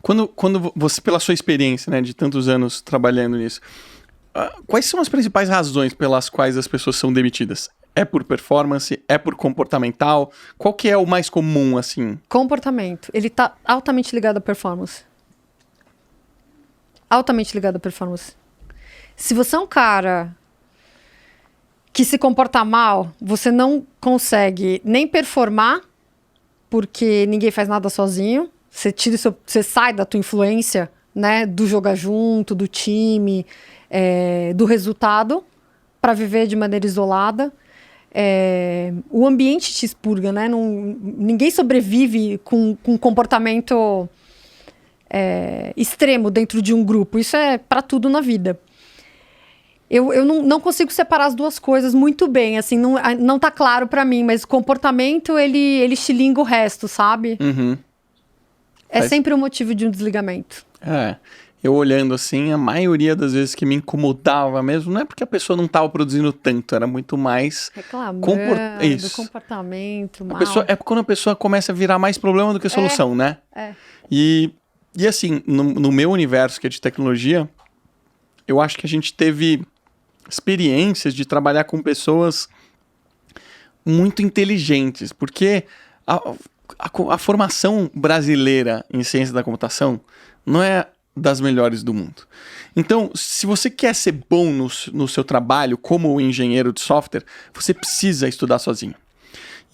Quando você, pela sua experiência, né, de tantos anos trabalhando nisso, quais são as principais razões pelas quais as pessoas são demitidas? É por performance? É por comportamental? Qual que é o mais comum, assim? Comportamento. Ele tá altamente ligado à performance. Altamente ligado à performance. Se você é um cara que se comporta mal, você não consegue nem performar, porque ninguém faz nada sozinho. Você sai da tua influência, né, do jogar junto, do time, do resultado, para viver de maneira isolada. O ambiente te expurga, né? Ninguém sobrevive com comportamento extremo dentro de um grupo. Isso é para tudo na vida. Eu não consigo separar as duas coisas muito bem, assim, não tá claro para mim, mas o comportamento, ele estilinga o resto, sabe? Uhum. É sempre o motivo de um desligamento. Eu olhando assim, a maioria das vezes que me incomodava mesmo, não é porque a pessoa não estava produzindo tanto, era muito mais... Reclamando do comportamento, mal. É quando a pessoa começa a virar mais problema do que solução, né? E assim, no meu universo, que é de tecnologia, eu acho que a gente teve experiências de trabalhar com pessoas muito inteligentes, porque a formação brasileira em ciência da computação não é das melhores do mundo. Então, se você quer ser bom no seu trabalho como engenheiro de software, você precisa estudar sozinho.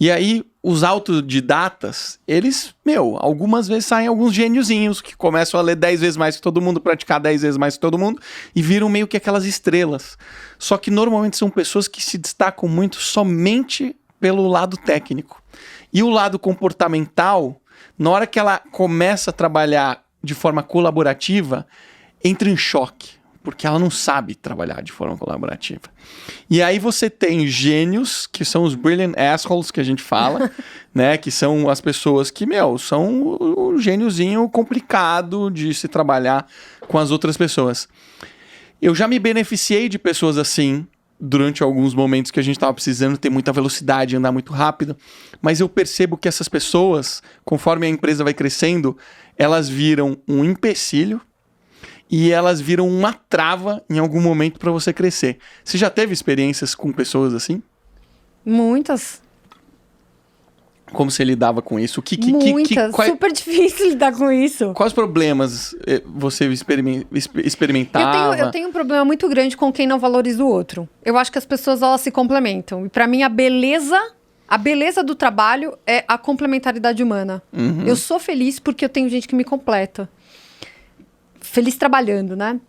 E aí, os autodidatas, eles, algumas vezes saem alguns gêniozinhos que começam a ler 10 vezes mais que todo mundo, praticar 10 vezes mais que todo mundo, e viram meio que aquelas estrelas. Só que normalmente são pessoas que se destacam muito somente pelo lado técnico. E o lado comportamental, na hora que ela começa a trabalhar de forma colaborativa, entra em choque, porque ela não sabe trabalhar de forma colaborativa. E aí você tem gênios, que são os brilliant assholes que a gente fala, né? Que são as pessoas que, são o gêniozinho complicado de se trabalhar com as outras pessoas. Eu já me beneficiei de pessoas assim, durante alguns momentos que a gente estava precisando ter muita velocidade, andar muito rápido, mas eu percebo que essas pessoas, conforme a empresa vai crescendo, elas viram um empecilho e elas viram uma trava em algum momento para você crescer. Você já teve experiências com pessoas assim? Muitas. Como você lidava com isso? Muitas. Super difícil lidar com isso. Quais problemas você experimentava? Eu tenho um problema muito grande com quem não valoriza o outro. Eu acho que as pessoas, elas se complementam. E para mim, a beleza do trabalho é a complementaridade humana. Uhum. Eu sou feliz porque eu tenho gente que me completa. Feliz trabalhando, né?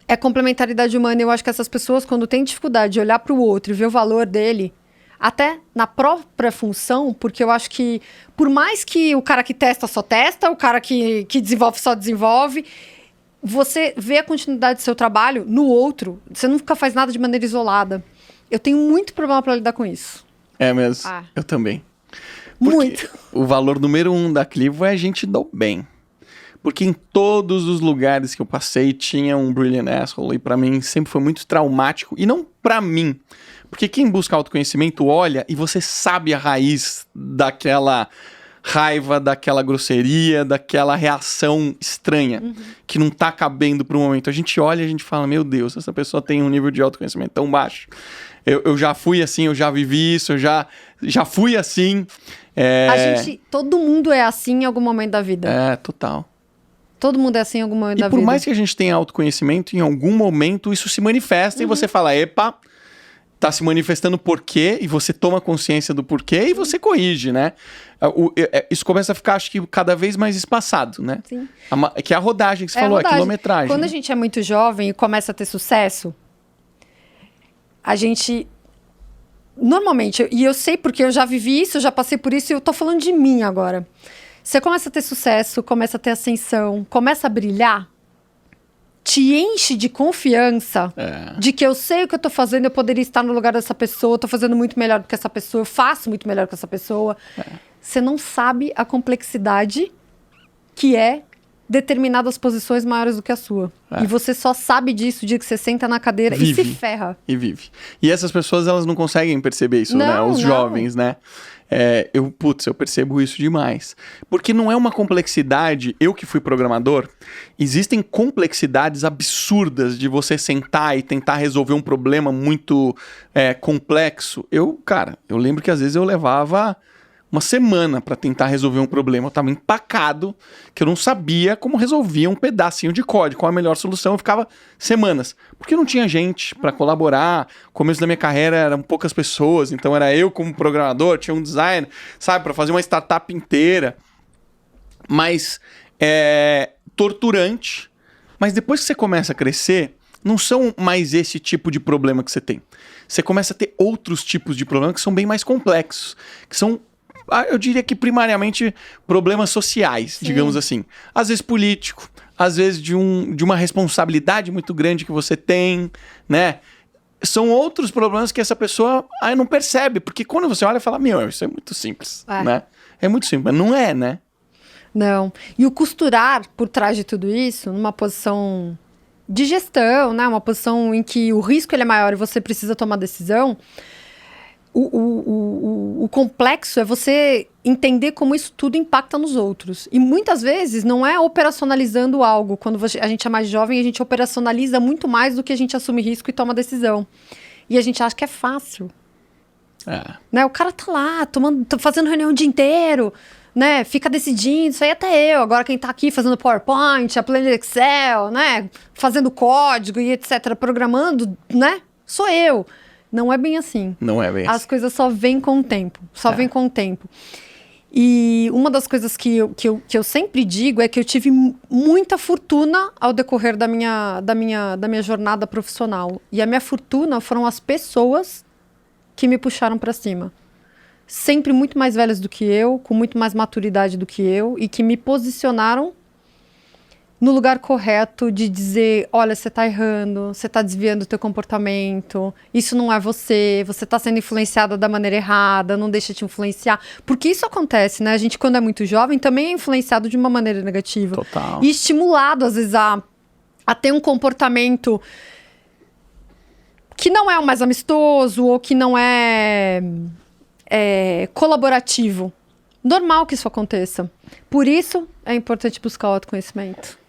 É complementaridade humana. Eu acho que essas pessoas, quando têm dificuldade de olhar para o outro e ver o valor dele, até na própria função, porque eu acho que, por mais que o cara que testa só testa, o cara que desenvolve só desenvolve, você vê a continuidade do seu trabalho no outro. Você nunca faz nada de maneira isolada. Eu tenho muito problema para lidar com isso. É mesmo? Eu também. Porque muito. O valor número 1 da Clivo é a gente do bem. Porque em todos os lugares que eu passei tinha um brilliant asshole e pra mim sempre foi muito traumático. E não pra mim. Porque quem busca autoconhecimento olha e você sabe a raiz daquela raiva, daquela grosseria, daquela reação estranha que não tá cabendo pro momento. A gente olha e a gente fala, meu Deus, essa pessoa tem um nível de autoconhecimento tão baixo. Eu já fui assim, eu já vivi isso, eu já fui assim. Todo mundo é assim em algum momento da vida. Total. Todo mundo é assim em algum momento da vida. E por mais que a gente tenha autoconhecimento, em algum momento isso se manifesta e você fala, epa, tá se manifestando por quê? E você toma consciência do porquê e você corrige, né? Isso começa a ficar, acho que, cada vez mais espaçado, né? Sim. Que é a rodagem que você falou, a quilometragem. Quando a gente é muito jovem e começa a ter sucesso, a gente... Normalmente, e eu sei porque eu já vivi isso, eu já passei por isso e eu tô falando de mim agora. Você começa a ter sucesso, começa a ter ascensão, começa a brilhar, te enche de confiança de que eu sei o que eu tô fazendo, eu poderia estar no lugar dessa pessoa, eu tô fazendo muito melhor do que essa pessoa, eu faço muito melhor que essa pessoa. Você não sabe a complexidade que é determinadas posições maiores do que a sua. E você só sabe disso o dia que você senta na cadeira e se ferra. E vive. E essas pessoas, elas não conseguem perceber isso, né? Os jovens, né? Eu percebo isso demais. Porque não é uma complexidade, eu que fui programador, existem complexidades absurdas de você sentar e tentar resolver um problema muito complexo. Eu lembro que às vezes eu levava uma semana para tentar resolver um problema. Eu tava empacado, que eu não sabia como resolvia um pedacinho de código, qual a melhor solução. Eu ficava semanas, porque não tinha gente para colaborar. No começo da minha carreira eram poucas pessoas, então era eu como programador, tinha um designer, sabe, para fazer uma startup inteira. Mas torturante. Mas depois que você começa a crescer, não são mais esse tipo de problema que você tem. Você começa a ter outros tipos de problemas que são bem mais complexos, que são, eu diria que primariamente problemas sociais, digamos assim. Às vezes político, às vezes de uma responsabilidade muito grande que você tem, né? São outros problemas que essa pessoa não percebe, porque quando você olha e fala, isso é muito simples, né? É muito simples, mas não é, né? Não. E o costurar por trás de tudo isso, numa posição de gestão, né? Uma posição em que o risco ele é maior e você precisa tomar decisão. O complexo é você entender como isso tudo impacta nos outros. E muitas vezes não é operacionalizando algo. Quando a gente é mais jovem, a gente operacionaliza muito mais do que a gente assume risco e toma decisão. E a gente acha que é fácil. Né? O cara tá lá, fazendo reunião o dia inteiro, né? Fica decidindo, isso aí até eu. Agora quem tá aqui fazendo PowerPoint, a planilha Excel, né? Fazendo código e etc., programando, né? Sou eu. Não é bem assim. Não é bem assim. As coisas só vêm com o tempo. Vêm com o tempo. E uma das coisas que eu sempre digo é que eu tive muita fortuna ao decorrer da minha jornada profissional. E a minha fortuna foram as pessoas que me puxaram para cima. Sempre muito mais velhas do que eu, com muito mais maturidade do que eu, e que me posicionaram no lugar correto de dizer, olha, você tá errando, você tá desviando o teu comportamento, isso não é você tá sendo influenciada da maneira errada, não deixa te influenciar. Porque isso acontece, né? A gente, quando é muito jovem, também é influenciado de uma maneira negativa. Total. E estimulado, às vezes, a ter um comportamento que não é o mais amistoso ou que não é colaborativo. Normal que isso aconteça. Por isso, é importante buscar o autoconhecimento.